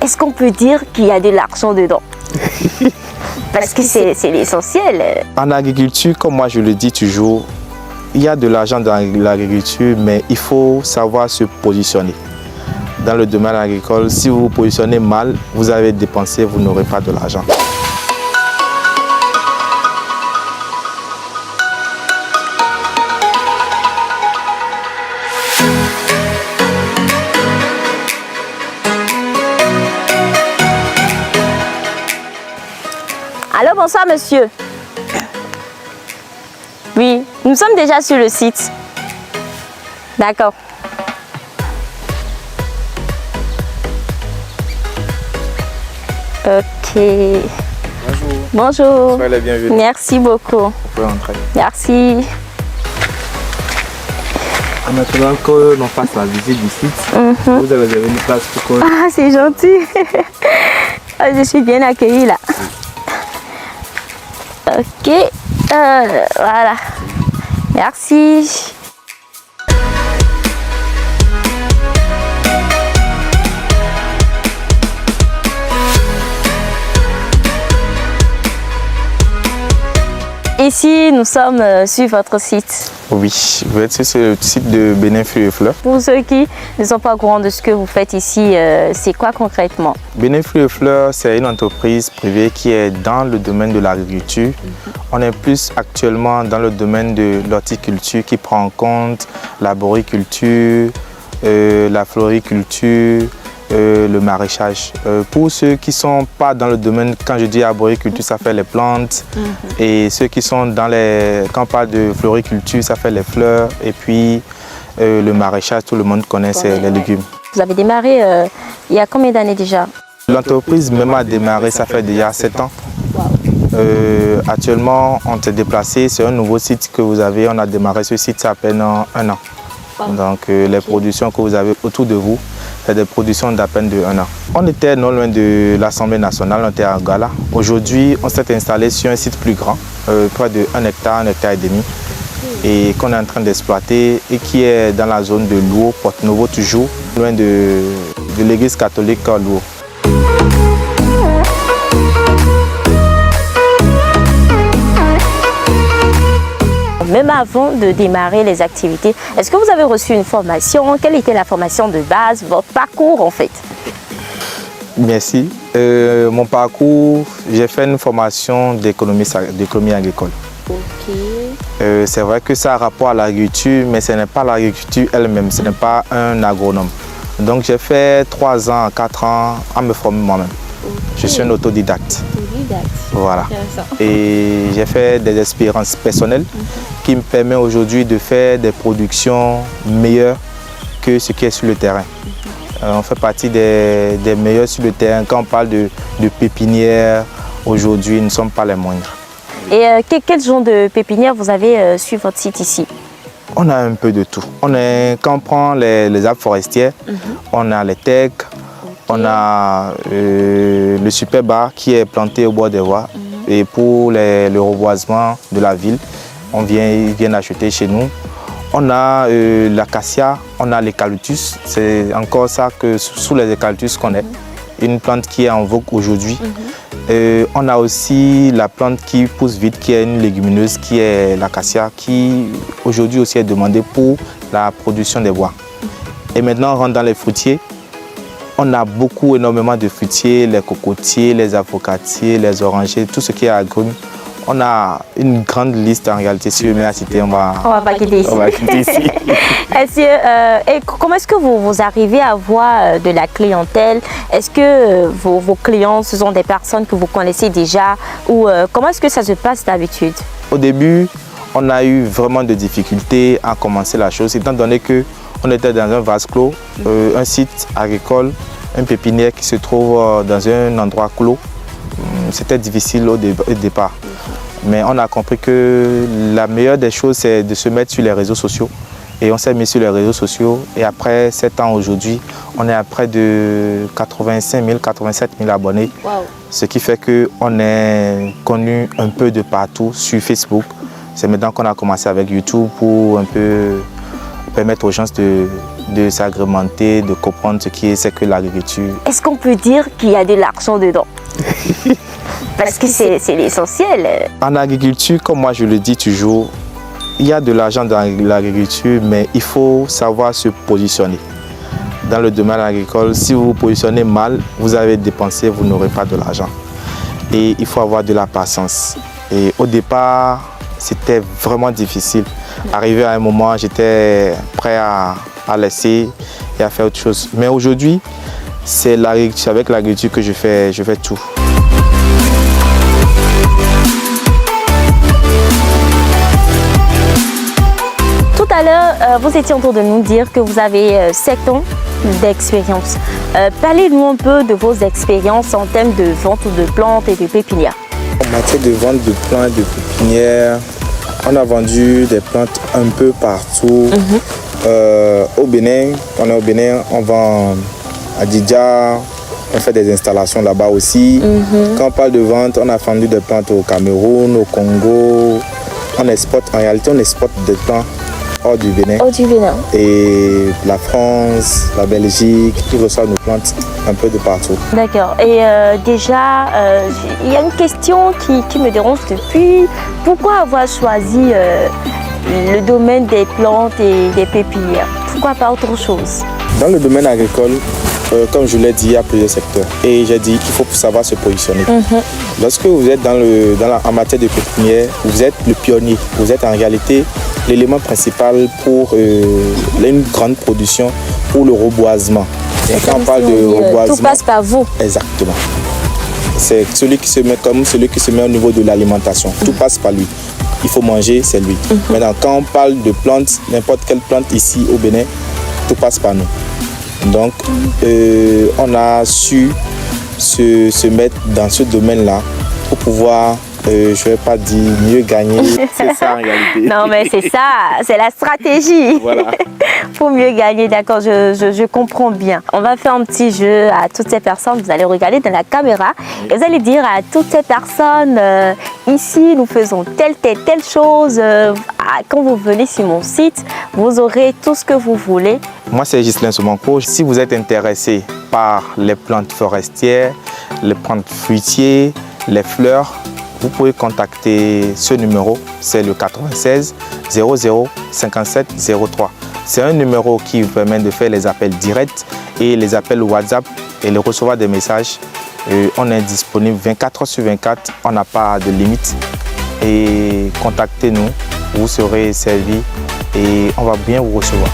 est-ce qu'on peut dire qu'il y a de l'argent dedans? Parce que c'est l'essentiel. En agriculture, comme moi je le dis toujours, il y a de l'argent dans l'agriculture, mais il faut savoir se positionner. Dans le domaine agricole, si vous vous positionnez mal, vous avez dépensé, vous n'aurez pas de l'argent. Alors bonsoir monsieur. Oui, nous sommes déjà sur le site. D'accord. Ok. Bonjour. Bonjour. Soyez les bienvenus. Merci beaucoup. Vous pouvez entrer. Merci. En attendant que l'on fasse la visite du site, vous avez réservé une place pour que... Ah, c'est gentil. Je suis bien accueillie là. Ok. Voilà. Merci. Ici, nous sommes sur votre site. Oui, vous êtes sur le site de Bénin Fruits et Fleurs. Pour ceux qui ne sont pas au courant de ce que vous faites ici, c'est quoi concrètement? Bénin Fruits et Fleurs, c'est une entreprise privée qui est dans le domaine de l'agriculture. On est plus actuellement dans le domaine de l'horticulture qui prend en compte l'arboriculture, la floriculture, le maraîchage. Pour ceux qui ne sont pas dans le domaine, quand je dis arboriculture, ça fait les plantes. Et ceux qui sont dans les... Quand on parle de floriculture, ça fait les fleurs. Et puis le maraîchage, tout le monde connaît, c'est les légumes. Vous avez démarré il y a combien d'années déjà? L'entreprise même a démarré, ça fait déjà 7 ans. Actuellement, on s'est déplacé, c'est un nouveau site que vous avez. On a démarré ce site, ça à peine 1 an. Donc les productions que vous avez autour de vous, c'est des productions d'à peine de 1 an. On était non loin de l'Assemblée nationale, on était à Gala. Aujourd'hui, on s'est installé sur un site plus grand, près de 1 hectare et demi, et qu'on est en train d'exploiter et qui est dans la zone de Louo, Porte-Novo toujours, loin de l'église catholique Louo. Même avant de démarrer les activités, est-ce que vous avez reçu une formation? Quelle était la formation de base, votre parcours en fait? Merci. Mon parcours, j'ai fait une formation d'économie agricole. C'est vrai que ça a rapport à l'agriculture, mais ce n'est pas l'agriculture elle-même, ce n'est pas un agronome. Donc j'ai fait 3 ans, 4 ans à me former moi-même. Je suis un autodidacte. Voilà. Et j'ai fait des expériences personnelles qui me permettent aujourd'hui de faire des productions meilleures que ce qui est sur le terrain. On fait partie des meilleurs sur le terrain. Quand on parle de pépinière, aujourd'hui, nous ne sommes pas les moindres. Et quel genre de pépinière vous avez sur votre site ici? On a un peu de tout. Quand on prend les arbres forestières, on a les tecs, on a le superba qui est planté au bord des voies. Et pour le reboisement de la ville, ils viennent acheter chez nous. On a l'acacia, on a l'eucalyptus. C'est encore ça que sous les eucalyptus qu'on est. Une plante qui est en vogue aujourd'hui. On a aussi la plante qui pousse vite, qui est une légumineuse, qui est l'acacia, qui aujourd'hui aussi est demandée pour la production des bois. Et maintenant, on rentre dans les fruitiers. On a énormément de fruitiers, les cocotiers, les avocatiers, les orangers, tout ce qui est agrumes. On a une grande liste en réalité. Si je mets à citer, on va pas quitter ici. On va quitter ici. Et comment est-ce que vous arrivez à avoir de la clientèle? Est-ce que vos clients, ce sont des personnes que vous connaissez déjà? Ou comment est-ce que ça se passe d'habitude? Au début, on a eu vraiment de difficultés à commencer la chose, étant donné qu'on était dans un vase clos, un site agricole, un pépinière qui se trouve dans un endroit clos. C'était difficile au départ. Mais on a compris que la meilleure des choses, c'est de se mettre sur les réseaux sociaux. Et on s'est mis sur les réseaux sociaux. Et après 7 ans aujourd'hui, on est à près de 85 000, 87 000 abonnés. Wow. Ce qui fait qu'on est connu un peu de partout sur Facebook. C'est maintenant qu'on a commencé avec YouTube pour un peu permettre aux gens de s'agrémenter, de comprendre ce qui est, c'est que l'agriculture. Est-ce qu'on peut dire qu'il y a de l'argent dedans? Parce que c'est l'essentiel. En agriculture, comme moi je le dis toujours, il y a de l'argent dans l'agriculture, mais il faut savoir se positionner. Dans le domaine agricole, si vous vous positionnez mal, vous avez dépensé, vous n'aurez pas de l'argent. Et il faut avoir de la patience. Et au départ, c'était vraiment difficile. Arrivé à un moment, j'étais prêt à laisser et à faire autre chose. Mais aujourd'hui, c'est avec l'agriculture que je fais tout. Tout à l'heure, vous étiez en train de nous dire que vous avez 7 ans d'expérience. Parlez-nous un peu de vos expériences en termes de vente de plantes et de pépinières. En matière de vente de plantes et de pépinières, on a vendu des plantes un peu partout. Au Bénin, on vend à Didja, on fait des installations là-bas aussi. Quand on parle de vente, on a vendu des plantes au Cameroun, au Congo. On exporte, en réalité, on exporte des plantes hors du Bénin. Hors du Bénin. Et la France, la Belgique, qui reçoivent nos plantes un peu de partout. D'accord. Et déjà, il y a une question qui me dérange depuis. Pourquoi avoir choisi le domaine des plantes et des pépinières? Pourquoi pas autre chose? Dans le domaine agricole, comme je l'ai dit, il y a plusieurs secteurs. Et j'ai dit qu'il faut savoir se positionner. Lorsque vous êtes en matière de pépinière, vous êtes le pionnier. Vous êtes en réalité l'élément principal pour une grande production, pour le reboisement. Et quand on parle de reboisement, tout passe par vous. Exactement. C'est celui qui se met comme celui qui se met au niveau de l'alimentation. Tout passe par lui. Il faut manger, c'est lui. Maintenant, quand on parle de plantes, n'importe quelle plante ici au Bénin, tout passe par nous. Donc, on a su se mettre dans ce domaine-là pour pouvoir, je ne vais pas dire mieux gagner. C'est ça en réalité. Non, mais c'est ça, c'est la stratégie. Voilà. Pour mieux gagner, d'accord, je comprends bien. On va faire un petit jeu à toutes ces personnes. Vous allez regarder dans la caméra et vous allez dire à toutes ces personnes, ici, nous faisons telle chose. Quand vous venez sur mon site, vous aurez tout ce que vous voulez. Moi, c'est Ghislain Somanko. Si vous êtes intéressé par les plantes forestières, les plantes fruitières, les fleurs, vous pouvez contacter ce numéro. C'est le 96 00 57 03. C'est un numéro qui vous permet de faire les appels directs et les appels WhatsApp et de recevoir des messages. On est disponible 24 heures sur 24, on n'a pas de limite. Et contactez-nous, vous serez servi et on va bien vous recevoir.